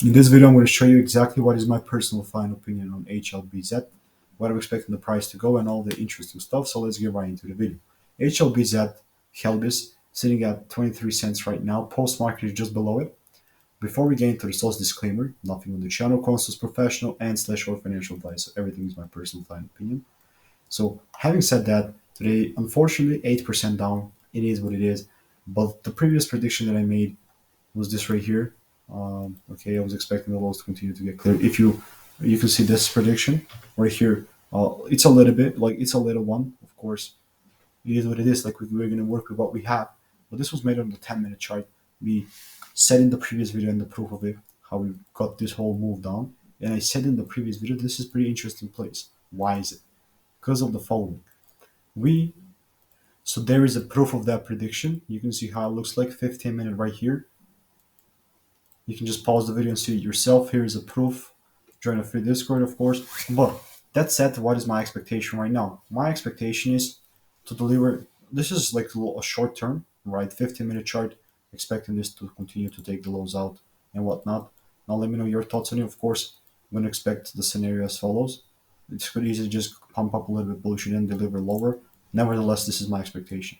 In this video, I'm going to show you exactly what is my personal final opinion on HLBZ, what I'm expecting the price to go, and all the interesting stuff. So let's get right into the video. HLBZ, Helbiz, sitting at 23 cents right now. Post market is just below it. Before we get into the source disclaimer, nothing on the channel constitutes professional and slash or financial advice. So everything is my personal final opinion. So having said that, today, unfortunately, 8% down. It is what it is. But the previous prediction that I made was this right here. Okay, I was expecting the lows to continue to get cleared. If you can see this prediction right here, it's a little bit like it's a little one. Of course, it is what it is. Like we're gonna work with what we have. But this was made on the 10-minute chart. We said in the previous video and the proof of it how we got this whole move down. And I said in the previous video this is pretty interesting place. Why is it? Because of the following. We so there is a proof of that prediction. You can see how it looks like 15-minute right here. You can just pause the video and see it yourself. Here is a proof. Join a free Discord, of course. But that said, what is my expectation right now? My expectation is to deliver. This is like a short term, right? 15-minute chart. Expecting this to continue to take the lows out and whatnot. Now let me know your thoughts on it. Of course, I'm going to expect the scenario as follows. It could easily just pump up a little bit bullish and then deliver lower. Nevertheless, this is my expectation.